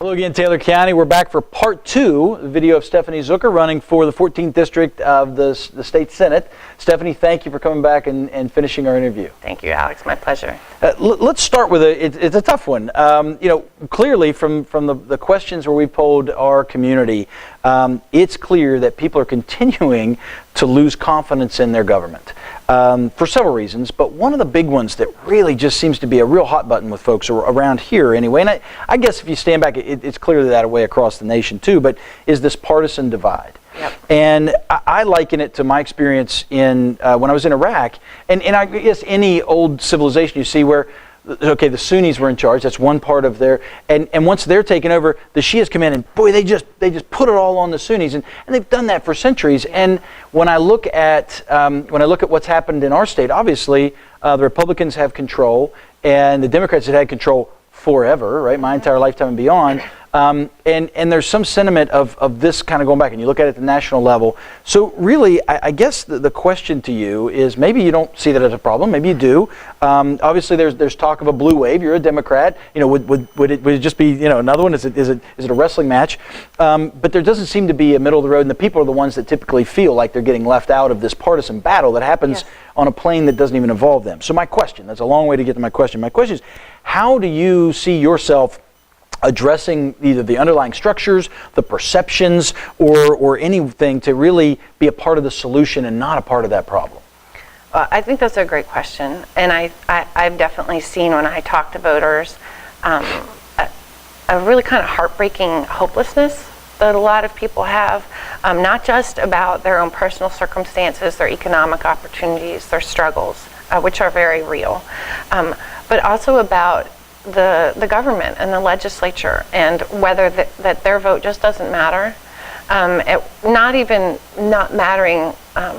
Hello again, Taylor County. We're back for part two, the video of Stephanie Zucker running for the 14th District of the State Senate. Stephanie, thank you for coming back and finishing our interview. Thank you, Alex. My pleasure. Let's start with it's a tough one. Clearly from the questions where we polled our community, it's clear that people are continuing to lose confidence in their government for several reasons, but one of the big ones that really just seems to be a real hot button with folks around here anyway, and I guess if you stand back, it's clearly that way across the nation too, but is this partisan divide. Yep. And I liken it to my experience in when I was in Iraq, and I guess any old civilization you see where, okay, the Sunnis were in charge. That's one part of their, and once they're taken over, the Shias come in, and boy, they just put it all on the Sunnis, and they've done that for centuries. And when I look at what's happened in our state, obviously the Republicans have control, and the Democrats have had control forever, right? My entire lifetime and beyond. And there's some sentiment of this kind of going back, and you look at it at the national level. So really, I guess the question to you is, maybe you don't see that as a problem, maybe you do. Obviously, there's talk of a blue wave. You're a Democrat. Would it just be another one? Is it a wrestling match? But there doesn't seem to be a middle of the road, and the people are the ones that typically feel like they're getting left out of this partisan battle that happens on a plane that doesn't even involve them. So my question, that's a long way to get to my question. My question is, how do you see yourself addressing either the underlying structures, the perceptions, or anything to really be a part of the solution and not a part of that problem? Well, I think that's a great question, and I've definitely seen when I talk to voters a really kind of heartbreaking hopelessness that a lot of people have, not just about their own personal circumstances, their economic opportunities, their struggles, which are very real, but also about the government and the legislature, and whether that their vote just doesn't matter, not mattering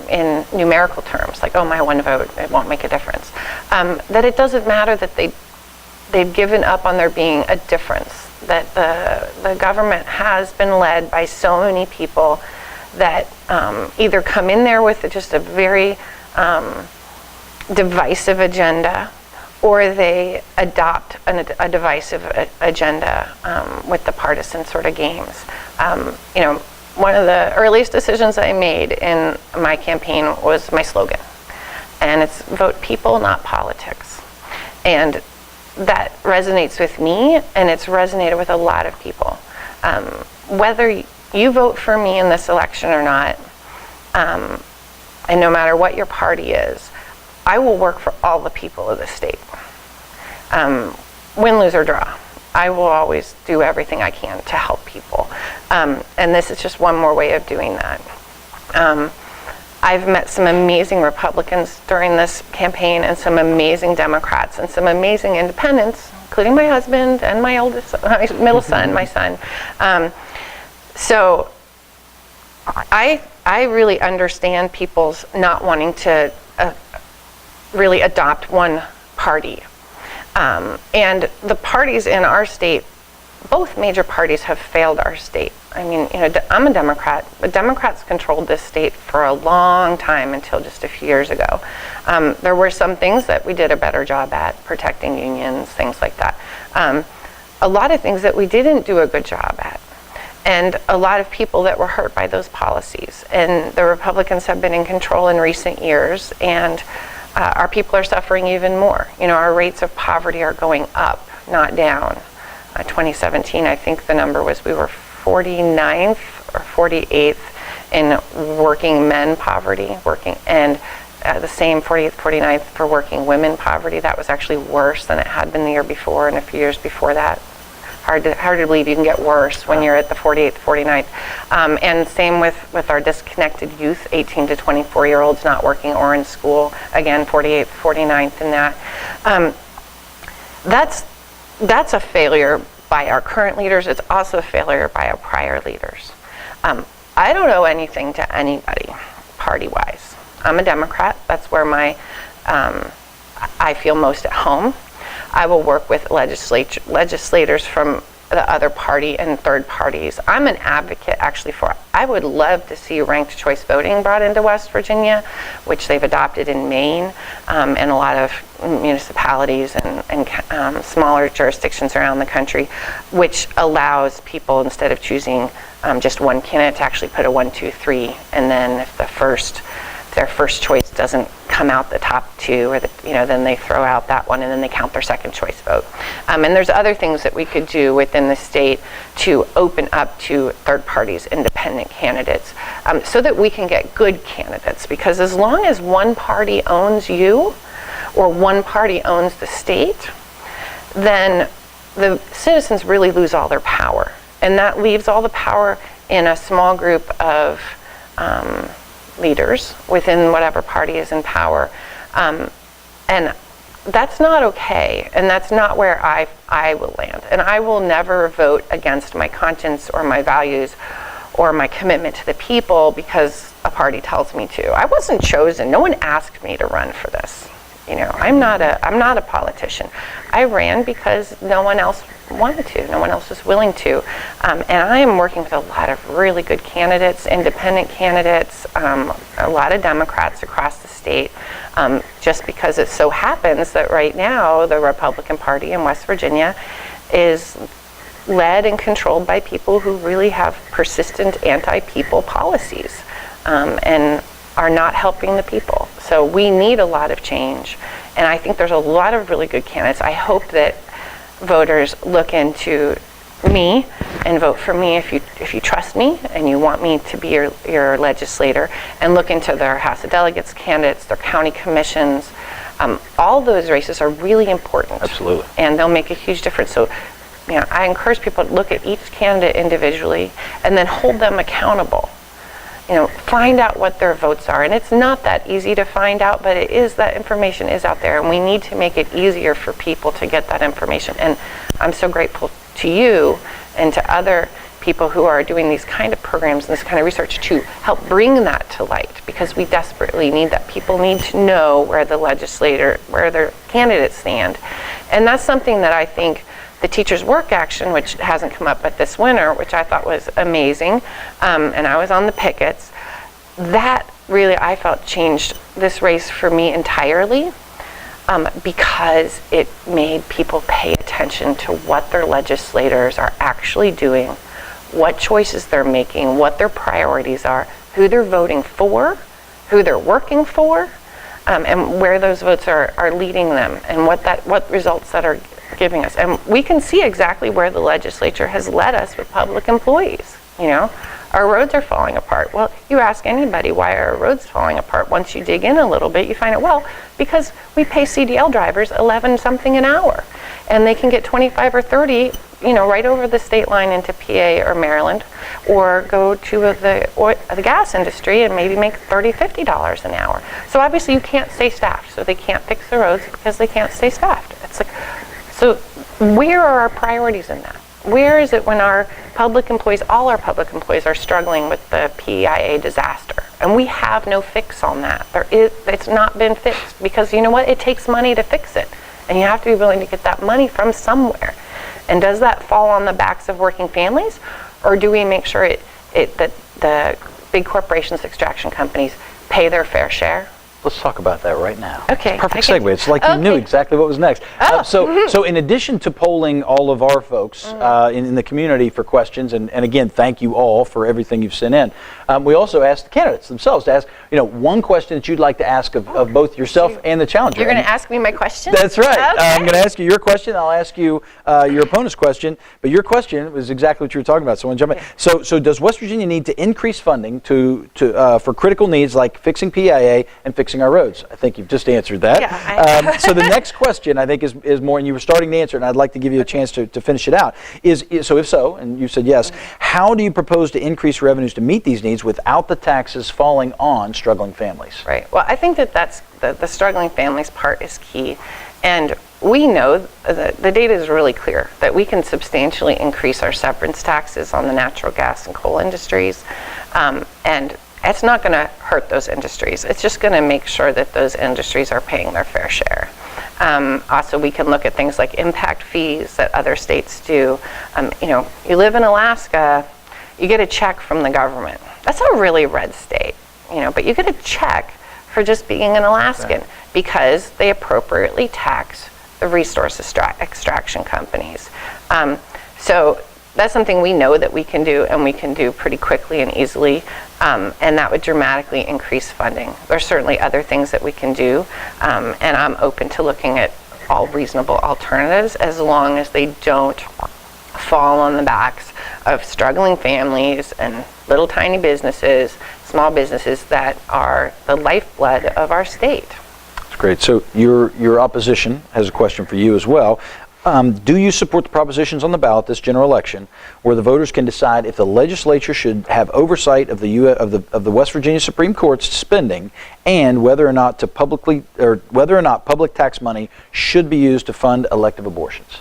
in numerical terms, like, oh, my one vote, it won't make a difference, that it doesn't matter that they've given up on there being a difference, that the government has been led by so many people that either come in there with just a very divisive agenda, or they adopt a divisive agenda with the partisan sort of games. One of the earliest decisions I made in my campaign was my slogan, and it's vote people, not politics. And that resonates with me, and it's resonated with a lot of people. Whether you vote for me in this election or not, and no matter what your party is, I will work for all the people of the state. Win, lose, or draw. I will always do everything I can to help people. And this is just one more way of doing that. I've met some amazing Republicans during this campaign, and some amazing Democrats, and some amazing independents, including my husband and my middle son, my son. So I really understand people's not wanting to really adopt one party. And the parties in our state, both major parties have failed our state. I mean, I'm a Democrat, but Democrats controlled this state for a long time until just a few years ago. There were some things that we did a better job at, protecting unions, things like that. A lot of things that we didn't do a good job at. And a lot of people that were hurt by those policies. And the Republicans have been in control in recent years, and our people are suffering even more. Our rates of poverty are going up, not down. 2017, I think the number was we were 49th or 48th in working men poverty, and the same 48th, 49th for working women poverty. That was actually worse than it had been the year before and a few years before that. Hard to believe you can get worse when you're at the 48th, 49th. And same with our disconnected youth, 18 to 24-year-olds not working or in school. Again, 48th, 49th in that. That's a failure by our current leaders. It's also a failure by our prior leaders. I don't owe anything to anybody, party-wise. I'm a Democrat. That's where I feel most at home. I will work with legislators from the other party and third parties. I'm an advocate actually for, I would love to see ranked choice voting brought into West Virginia, which they've adopted in Maine, and a lot of municipalities and smaller jurisdictions around the country, which allows people, instead of choosing just one candidate, to actually put a 1, 2, 3, and then if their first choice doesn't come out the top two, or then they throw out that one, and then they count their second choice vote. And there's other things that we could do within the state to open up to third parties, independent candidates, so that we can get good candidates. Because as long as one party owns you, or one party owns the state, then the citizens really lose all their power. And that leaves all the power in a small group of leaders within whatever party is in power. And that's not okay, and that's not where I will land. And I will never vote against my conscience or my values or my commitment to the people because a party tells me to. I wasn't chosen. No one asked me to run for this. I'm not a politician. I ran because no one else wanted to. No one else was willing to. And I am working with a lot of really good candidates, independent candidates, a lot of Democrats across the state, just because it so happens that right now the Republican Party in West Virginia is led and controlled by people who really have persistent anti-people policies, and are not helping the people. So we need a lot of change. And I think there's a lot of really good candidates. I hope that voters look into me and vote for me if you trust me and you want me to be your legislator, and look into their House of Delegates candidates, their county commissions. All those races are really important. Absolutely. And they'll make a huge difference. So I encourage people to look at each candidate individually and then hold them accountable. Find out what their votes are. And it's not that easy to find out, but it is, that information is out there, and we need to make it easier for people to get that information. And I'm so grateful to you and to other people who are doing these kind of programs and this kind of research to help bring that to light, because we desperately need that. People need to know where their candidates stand. And that's something that I think the Teachers Work Action, which hasn't come up but this winter, which I thought was amazing, and I was on the pickets, that really, I felt, changed this race for me entirely, because it made people pay attention to what their legislators are actually doing, what choices they're making, what their priorities are, who they're voting for, who they're working for, and where those votes are leading them, and what results that are giving us. And we can see exactly where the legislature has led us with public employees. Our roads are falling apart. Well, you ask anybody, why are our roads falling apart? Once you dig in a little bit, you find out, well, because we pay CDL drivers 11 something an hour, and they can get 25 or 30, right over the state line into PA or Maryland, or go to the gas industry and maybe make $30, $50 an hour. So obviously you can't stay staffed. So they can't fix the roads because they can't stay staffed. It's like, so where are our priorities in that? Where is it when our public employees, all our public employees, are struggling with the PEIA disaster? And we have no fix on that. It's not been fixed, because you know what? It takes money to fix it. And you have to be willing to get that money from somewhere. And does that fall on the backs of working families? Or do we make sure that the big corporations, extraction companies, pay their fair share? Let's talk about that right now. Okay. Perfect segue. It's like you knew exactly what was next. So in addition to polling all of our folks in the community for questions, and again, thank you all for everything you've sent in, we also asked the candidates themselves to ask, one question that you'd like to ask of both yourself and the challenger. You're going to ask me my question? That's right. Okay. I'm going to ask you your question. I'll ask you your opponent's question. But your question was exactly what you were talking about. So I want to jump in. So does West Virginia need to increase funding for critical needs like fixing PIA and fixing our roads? I think you've just answered that. Yeah, so the next question I think is more, and you were starting to answer, and I'd like to give you a chance to finish it out, is so if so, and you said yes, how do you propose to increase revenues to meet these needs without the taxes falling on struggling families? Right. Well, I think that's the struggling families part is key. And we know that the data is really clear that we can substantially increase our severance taxes on the natural gas and coal industries. And it's not going to hurt those industries. It's just going to make sure that those industries are paying their fair share. Also, we can look at things like impact fees that other states do. You live in Alaska, you get a check from the government. That's a really red state, but you get a check for just being an Alaskan because they appropriately tax the resource extraction companies. So that's something we know that we can do, and we can do pretty quickly and easily, and that would dramatically increase funding. There's certainly other things that we can do, and I'm open to looking at all reasonable alternatives as long as they don't fall on the backs of struggling families and little tiny businesses, small businesses that are the lifeblood of our state. That's great. So your opposition has a question for you as well. Do you support the propositions on the ballot this general election, where the voters can decide if the legislature should have oversight of the West Virginia Supreme Court's spending, and whether or not public tax money should be used to fund elective abortions?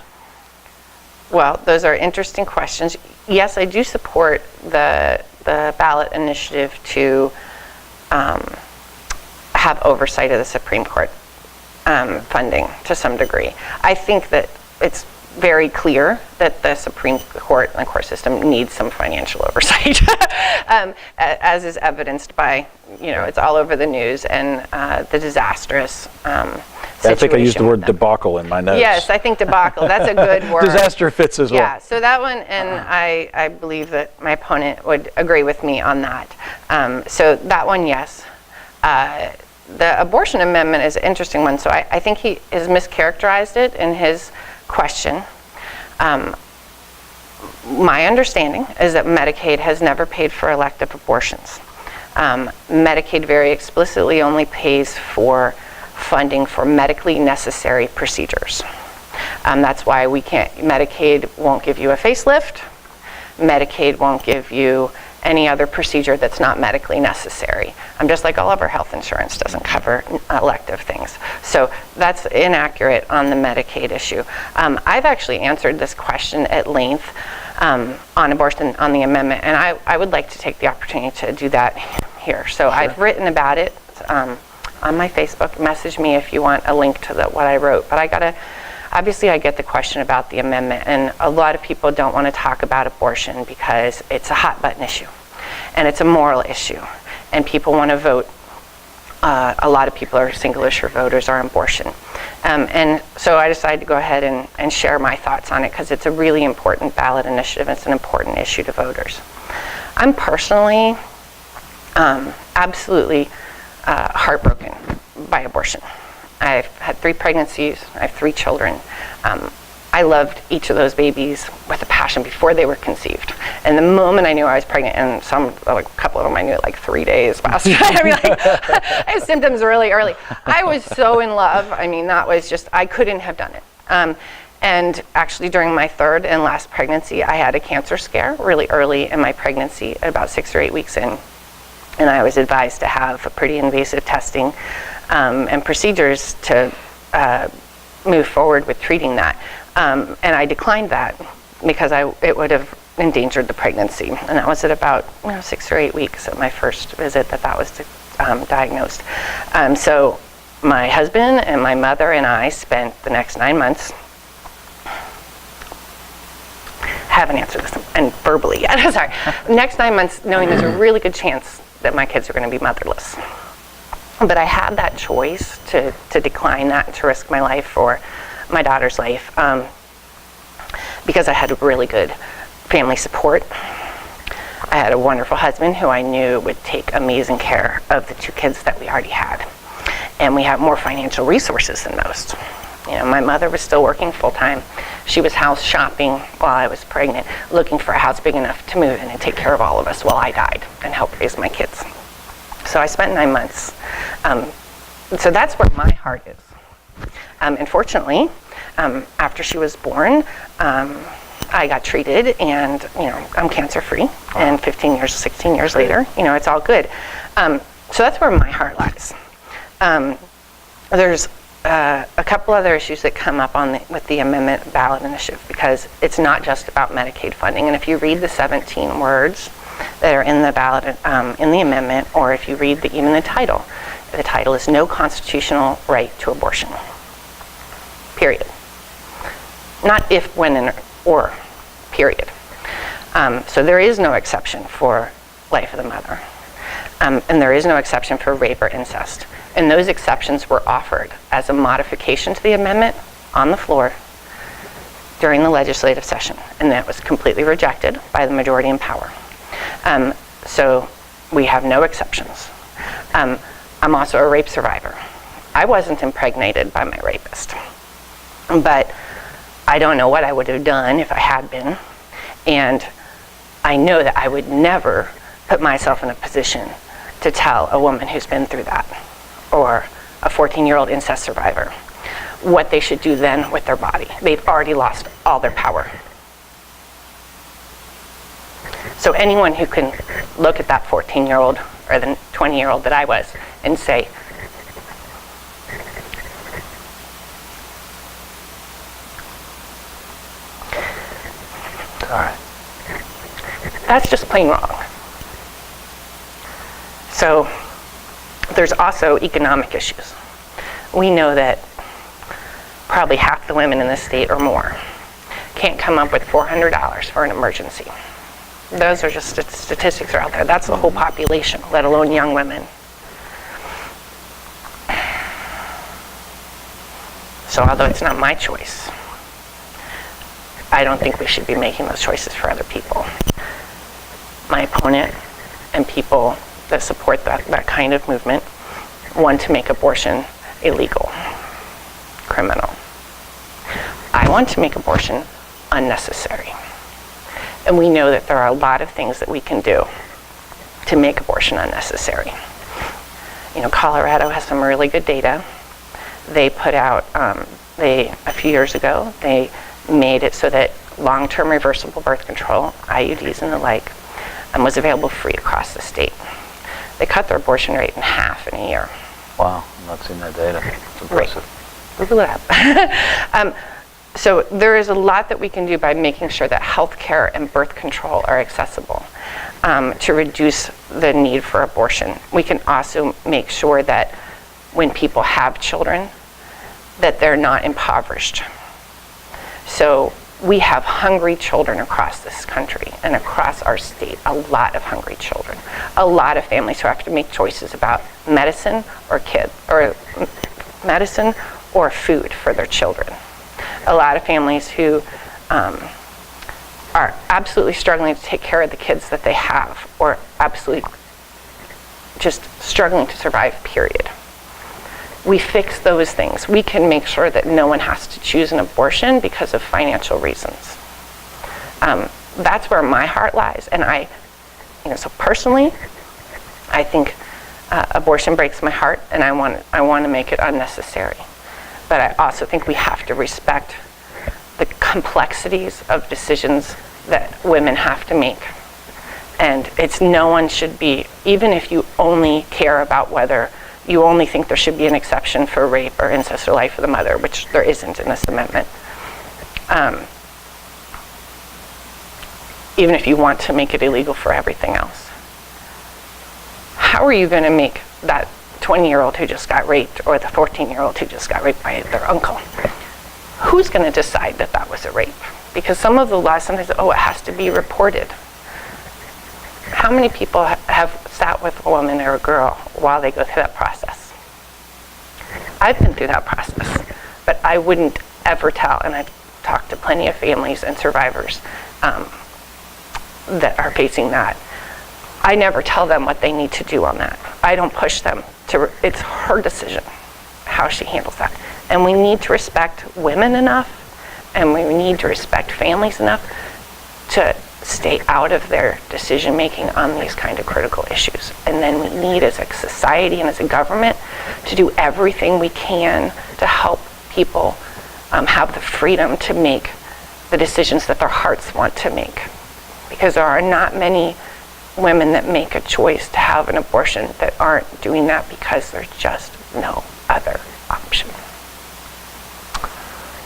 Well, those are interesting questions. Yes, I do support the ballot initiative to have oversight of the Supreme Court funding to some degree. I think that it's very clear that the Supreme Court and the court system needs some financial oversight, as is evidenced by, it's all over the news, and the disastrous I think I used the word debacle in my notes. Yes, I think debacle. That's a good word. Disaster fits as well. Yeah, so that one, and I believe that my opponent would agree with me on that. So that one, yes. The abortion amendment is an interesting one. So I think he has mischaracterized it in his question. My understanding is that Medicaid has never paid for elective abortions. Medicaid very explicitly only pays for funding for medically necessary procedures. That's why Medicaid won't give you a facelift. Medicaid won't give you any other procedure that's not medically necessary. Just like all of our health insurance doesn't cover elective things. So that's inaccurate on the Medicaid issue. I've actually answered this question at length on abortion, on the amendment, and I would like to take the opportunity to do that here. So sure. I've written about it on my Facebook. Message me if you want a link to what I wrote. But obviously I get the question about the amendment, and a lot of people don't want to talk about abortion because it's a hot button issue and it's a moral issue, and people want to vote. A lot of people are single issue voters on abortion, and so I decided to go ahead and share my thoughts on it because it's a really important ballot initiative. It's an important issue to voters. I'm personally absolutely heartbroken by abortion. I've had 3 pregnancies. I have 3 children. I loved each of those babies with a passion before they were conceived. And the moment I knew I was pregnant, and a couple of them I knew at 3 days past. I have symptoms really early. I was so in love. That was just, I couldn't have done it. And actually during my 3rd and last pregnancy, I had a cancer scare really early in my pregnancy, at about 6 or 8 weeks in. And I was advised to have a pretty invasive testing and procedures to move forward with treating that. And I declined that because it would have endangered the pregnancy. And that was at about 6 or 8 weeks at my first visit that was diagnosed. So my husband and my mother and I spent the next 9 months, haven't answered this and verbally yet, sorry. Next 9 months knowing there's a really good chance that my kids are going to be motherless. But I had that choice to decline that and to risk my life for my daughter's life because I had really good family support. I had a wonderful husband who I knew would take amazing care of the 2 kids that we already had. And we have more financial resources than most. My mother was still working full-time. She was house shopping while I was pregnant, looking for a house big enough to move in and take care of all of us while I died and help raise my kids. So I spent 9 months. So that's where my heart is. Unfortunately, after she was born, I got treated, and I'm cancer-free. And 16 years later, it's all good. So that's where my heart lies. There's a couple other issues that come up with the amendment ballot initiative, because it's not just about Medicaid funding. And if you read the 17 words that are in the ballot, in the amendment, or if you read even the title is "No Constitutional Right to Abortion." period. Not if, when, and or, period. So there is no exception for life of the mother. And there is no exception for rape or incest. And those exceptions were offered as a modification to the amendment on the floor during the legislative session. And that was completely rejected by the majority in power. So we have no exceptions. I'm also a rape survivor. I wasn't impregnated by my rapist. But I don't know what I would have done if I had been. And I know that I would never put myself in a position to tell a woman who's been through that, or a 14-year-old incest survivor, what they should do then with their body. They've already lost all their power. So anyone who can look at that 14-year-old or the 20-year-old that I was and say, All right. that's just plain wrong. So there's also economic issues. We know that probably half the women in the state or more can't come up with $400 for an emergency. Those are just statistics are out there. That's the whole population, let alone young women. So although it's not my choice, I don't think we should be making those choices for other people. My opponent and people that support that kind of movement want to make abortion illegal, criminal. I want to make abortion unnecessary. And we know that there are a lot of things that we can do to make abortion unnecessary. You know, Colorado has some really good data. They put out, a few years ago, they made it so that long-term reversible birth control, IUDs and the like, was available free across the state. They cut their abortion rate in half in a year. Wow, I'm not seeing that data. It's impressive. Google it up. So there is a lot that we can do by making sure that health care and birth control are accessible to reduce the need for abortion. We can also make sure that when people have children, that they're not impoverished. So we have hungry children across this country and across our state, a lot of hungry children. A lot of families who have to make choices about medicine or medicine or food for their children. A lot of families who are absolutely struggling to take care of the kids that they have, or absolutely just struggling to survive, period. We fix those things. We can make sure that no one has to choose an abortion because of financial reasons. That's where my heart lies. And so personally, I think abortion breaks my heart, and I want to make it unnecessary. But I also think we have to respect the complexities of decisions that women have to make. And no one should be, even if you only care about whether you only think there should be an exception for rape or incest or life of the mother, which there isn't in this amendment. Even if you want to make it illegal for everything else. How are you going to make that 20-year-old who just got raped, or the 14-year-old who just got raped by their uncle? Who's going to decide that that was a rape? Because some of the laws sometimes, it has to be reported. How many people have sat with a woman or a girl while they go through that process? I've been through that process, but I wouldn't ever tell, and I've talked to plenty of families and survivors that are facing that. I never tell them what they need to do on that. I don't push them it's her decision how she handles that. And we need to respect women enough, and we need to respect families enough to stay out of their decision making on these kind of critical issues. And then we need, as a society and as a government, to do everything we can to help people have the freedom to make the decisions that their hearts want to make. Because there are not many women that make a choice to have an abortion that aren't doing that because there's just no other option.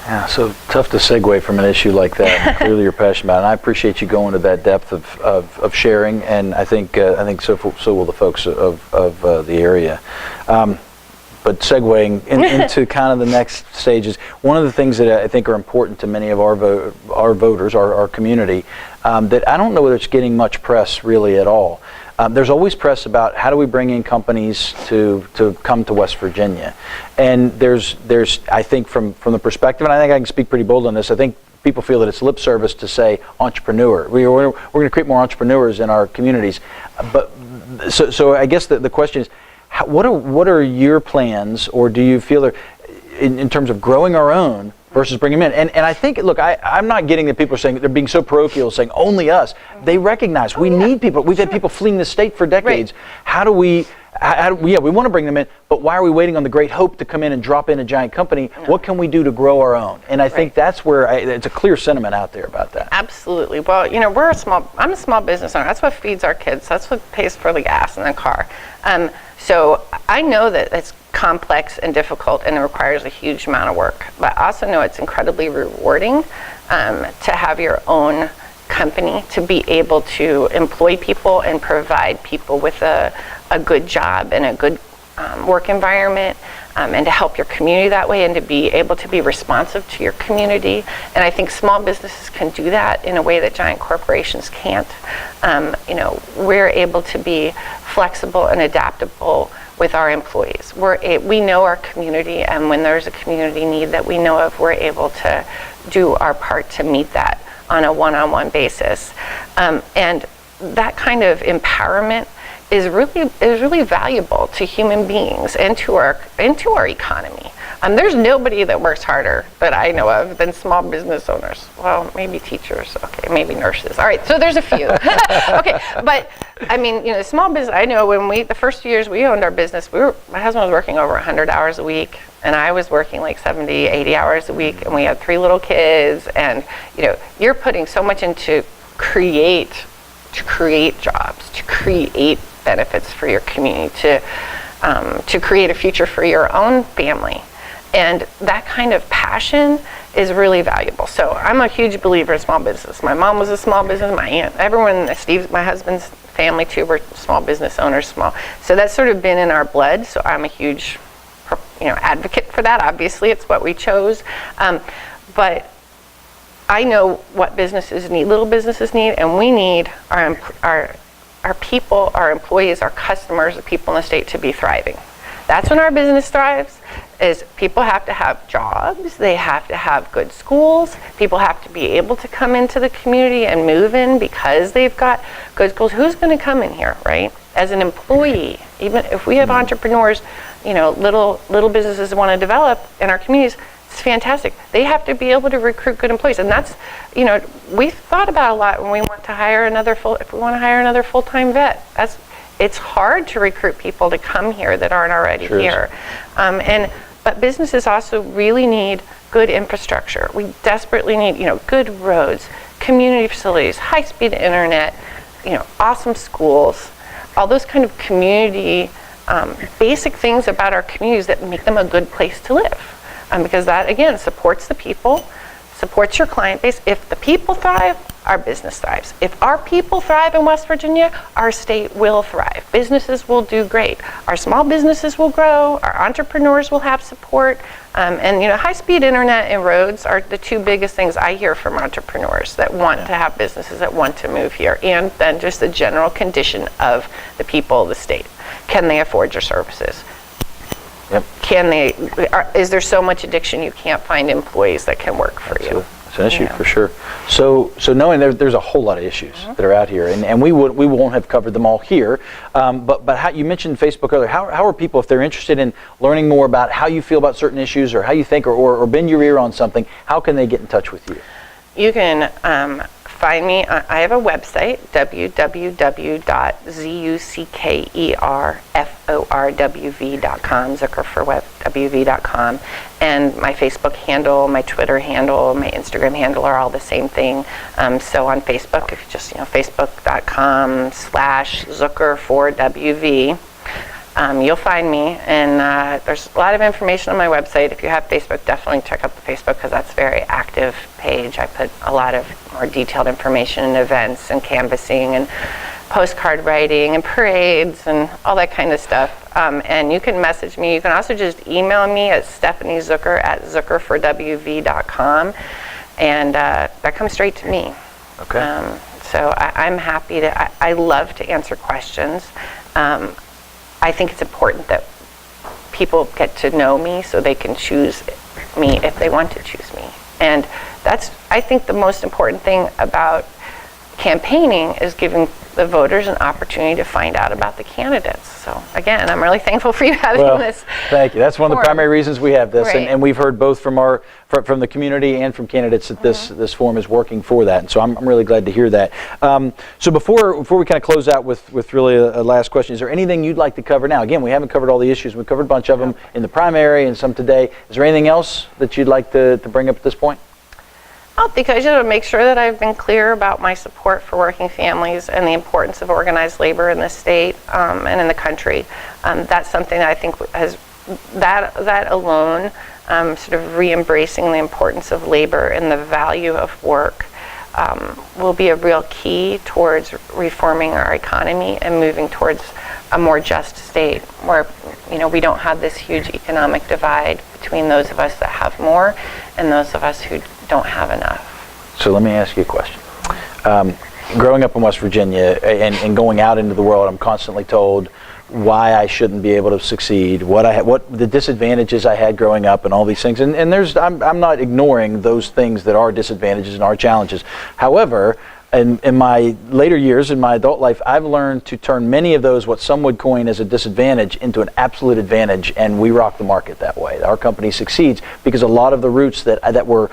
Yeah, so tough to segue from an issue like that. Clearly you're passionate about it. And I appreciate you going to that depth of sharing, and I think so will the folks of the area. But but segueing into kind of the next stages, one of the things that I think are important to many of our voters, our community, that I don't know whether it's getting much press really at all. There's always press about how do we bring in companies to come to West Virginia, and there's I think from the perspective, and I think I can speak pretty bold on this, I think people feel that it's lip service to say entrepreneur. We're going to create more entrepreneurs in our communities, but so I guess the question is, what are your plans, or do you feel in terms of growing our own versus bringing them in? And I think, look, I'm not getting that people are saying they're being so parochial, saying only us. They recognize we need people. We've had people fleeing the state for decades. Right. How do we we want to bring them in, but why are we waiting on the great hope to come in and drop in a giant company? No. What can we do to grow our own? And I think that's where it's a clear sentiment out there about that. Absolutely. Well, I'm a small business owner. That's what feeds our kids. That's what pays for the gas in the car. So I know that it's complex and difficult and it requires a huge amount of work, but I also know it's incredibly rewarding to have your own company, to be able to employ people and provide people with a good job and a good work environment, and to help your community that way, and to be able to be responsive to your community. And I think small businesses can do that in a way that giant corporations can't. We're able to be flexible and adaptable with our employees. We know our community, and when there's a community need that we know of, we're able to do our part to meet that on a one-on-one basis. And that kind of empowerment is really valuable to human beings and to our economy. There's nobody that works harder that I know of than small business owners. Well, maybe teachers, okay, maybe nurses. All right, so there's a few. Okay, but I mean, small business, I know when the first few years we owned our business, my husband was working over 100 hours a week, and I was working like 70, 80 hours a week, and we had 3 little kids, and you're putting so much into create jobs, to create benefits for your community, to create a future for your own family. And that kind of passion is really valuable. So I'm a huge believer in small business. My mom was a small business, my aunt, everyone, my husband's family too, were small business owners, So that's sort of been in our blood. So I'm a huge advocate for that. Obviously, it's what we chose. But I know what businesses need, little businesses need, and we need our people, our employees, our customers, the people in the state to be thriving. That's when our business thrives, is people have to have jobs, they have to have good schools, people have to be able to come into the community and move in because they've got good schools. Who's going to come in here, right? As an employee, even if we have entrepreneurs, little businesses want to develop in our communities, it's fantastic. They have to be able to recruit good employees, and that's, we've thought about a lot when we want to hire if we want to hire another full-time vet. It's hard to recruit people to come here that aren't already here. But businesses also really need good infrastructure. We desperately need, good roads, community facilities, high-speed internet, awesome schools, all those kind of community, basic things about our communities that make them a good place to live. Because that, again, supports the people, supports your client base. If the people thrive, our business thrives. If our people thrive in West Virginia, our state will thrive. Businesses will do great. Our small businesses will grow. Our entrepreneurs will have support. And high-speed internet and roads are the 2 biggest things I hear from entrepreneurs that want to have businesses, that want to move here. And then just the general condition of the people of the state. Can they afford your services? Yep. Is there so much addiction you can't find employees that can work for you? It's an issue for sure. So knowing there's a whole lot of issues that are out here, and we won't have covered them all here. But how you mentioned Facebook earlier. How are people, if they're interested in learning more about how you feel about certain issues, or how you think, or bend your ear on something, how can they get in touch with you? You can find me. I have a website, www.zuckerforwv.com, zuckerforwv.com, and my Facebook handle, my Twitter handle, my Instagram handle are all the same thing. So on Facebook, if you just facebook.com/zuckerforwv, you'll find me, and there's a lot of information on my website. If you have Facebook, definitely check out the Facebook, because that's a very active page. I put a lot of more detailed information and events and canvassing and postcard writing and parades and all that kind of stuff. And you can message me. You can also just email me at stephaniezucker@zuckerforwv.com, and that comes straight to me. Okay. So I'm happy to, I love to answer questions. I think it's important that people get to know me so they can choose me if they want to choose me. And that's, I think, the most important thing about campaigning is giving the voters an opportunity to find out about the candidates. So again, I'm really thankful for you having this. Thank you. That's one of the primary reasons we have this, Right. and we've heard both from from the community and from candidates that this forum is working for that. And so I'm really glad to hear that. So before we kind of close out with really a last question, is there anything you'd like to cover now? Again, we haven't covered all the issues. We've covered a bunch of them in the primary and some today. Is there anything else that you'd like to bring up at this point? I think I should make sure that I've been clear about my support for working families and the importance of organized labor in the state and in the country. That's something that I think has, that alone, sort of re-embracing the importance of labor and the value of work will be a real key towards reforming our economy and moving towards a more just state where, we don't have this huge economic divide between those of us that have more and those of us who don't have enough. So let me ask you a question. Growing up in West Virginia and going out into the world, I'm constantly told why I shouldn't be able to succeed, what the disadvantages I had growing up, and all these things. And I'm not ignoring those things that are disadvantages and are challenges. However, in my later years, in my adult life, I've learned to turn many of those, what some would coin as a disadvantage, into an absolute advantage, and we rock the market that way. Our company succeeds because a lot of the roots that were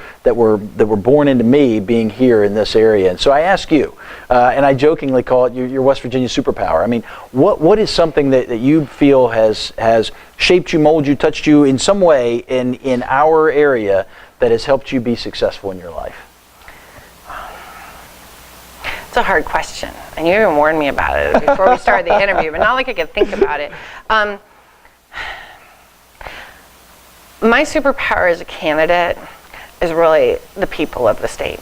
born into me being here in this area. And so I ask you, and I jokingly call it your West Virginia superpower. I mean, what is something that you feel has shaped you, molded you, touched you in some way in our area that has helped you be successful in your life? It's a hard question, and you even warned me about it before we started the interview, but not like I could think about it. My superpower as a candidate is really the people of the state.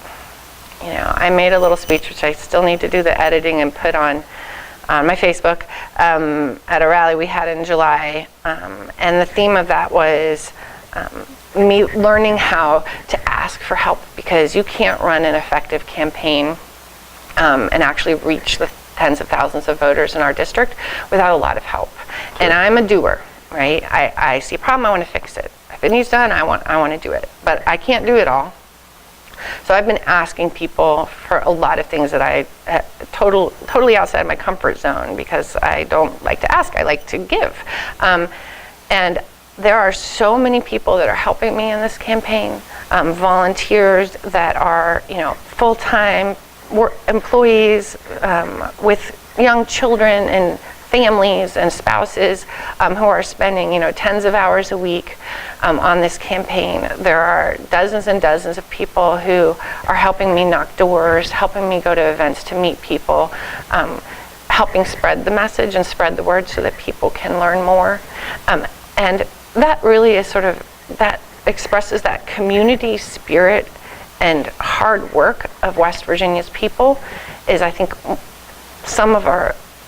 I made a little speech, which I still need to do the editing and put on my Facebook, at a rally we had in July, and the theme of that was me learning how to ask for help, because you can't run an effective campaign and actually reach the tens of thousands of voters in our district without a lot of help. Sure. And I'm a doer, right? I see a problem, I want to fix it. If it needs done, I want to do it. But I can't do it all. So I've been asking people for a lot of things that I totally outside my comfort zone, because I don't like to ask, I like to give. And there are so many people that are helping me in this campaign, volunteers that are, full-time employees with young children and families and spouses who are spending tens of hours a week on this campaign. There are dozens and dozens of people who are helping me knock doors, helping me go to events to meet people, helping spread the message and spread the word so that people can learn more. And that really is that expresses that community spirit and hard work of West Virginia's people is, I think,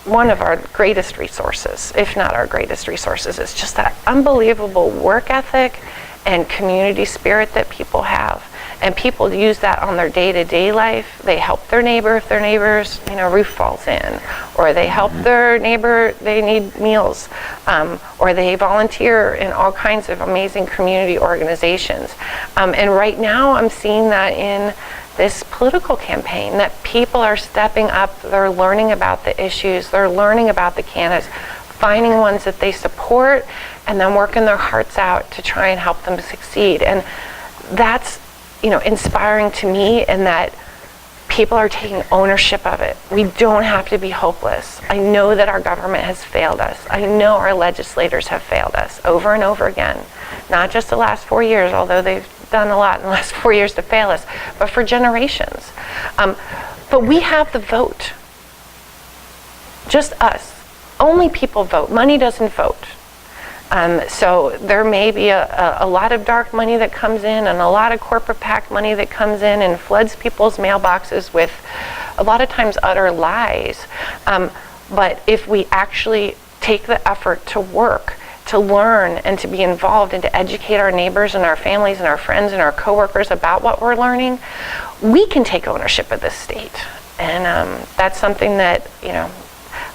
one of our greatest resources, if not our greatest resources. It's just that unbelievable work ethic and community spirit that people have. And people use that on their day-to-day life. They help their neighbor if their neighbor's roof falls in, or they help their neighbor, they need meals, or they volunteer in all kinds of amazing community organizations. And right now I'm seeing that in this political campaign, that people are stepping up, they're learning about the issues, they're learning about the candidates, finding ones that they support, and then working their hearts out to try and help them succeed. And that's inspiring to me, in that people are taking ownership of it. We don't have to be hopeless. I know that our government has failed us. I know our legislators have failed us over and over again. Not just the last 4 years, although they've done a lot in the last 4 years to fail us, but for generations. But we have the vote. Just us. Only people vote. Money doesn't vote. So there may be a lot of dark money that comes in, and a lot of corporate PAC money that comes in and floods people's mailboxes with a lot of times utter lies. But if we actually take the effort to work, to learn, and to be involved, and to educate our neighbors and our families and our friends and our coworkers about what we're learning, we can take ownership of this state. And that's something that,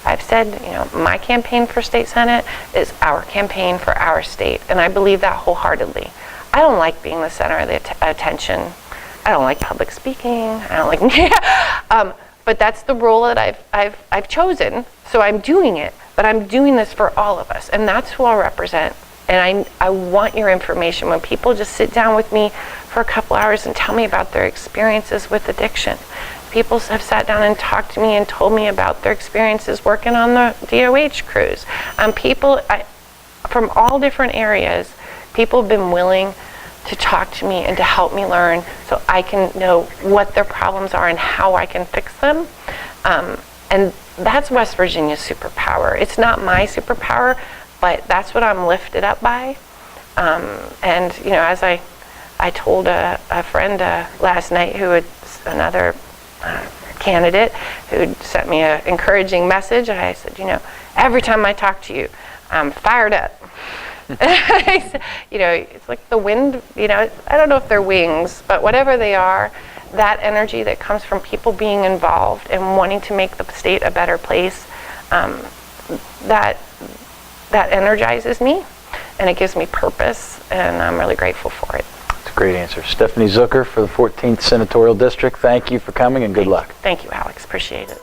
I've said, my campaign for state senate is our campaign for our state, and I believe that wholeheartedly. I don't like being the center of the attention. I don't like public speaking. I don't like, but that's the role that I've chosen. So I'm doing it, but I'm doing this for all of us, and that's who I'll represent. And I want your information. When people just sit down with me for a couple hours and tell me about their experiences with addiction, people have sat down and talked to me and told me about their experiences working on the DOH crews. People from all different areas, people have been willing to talk to me and to help me learn so I can know what their problems are and how I can fix them. And that's West Virginia's superpower. It's not my superpower, but that's what I'm lifted up by. And as I told a friend last night who had another candidate who sent me an encouraging message, and I said, every time I talk to you, I'm fired up. It's like the wind, I don't know if they're wings, but whatever they are, that energy that comes from people being involved and wanting to make the state a better place, that energizes me, and it gives me purpose, and I'm really grateful for it. That's a great answer. Stephanie Zucker for the 14th Senatorial District, thank you for coming and good luck. Thank you, Alex. Appreciate it.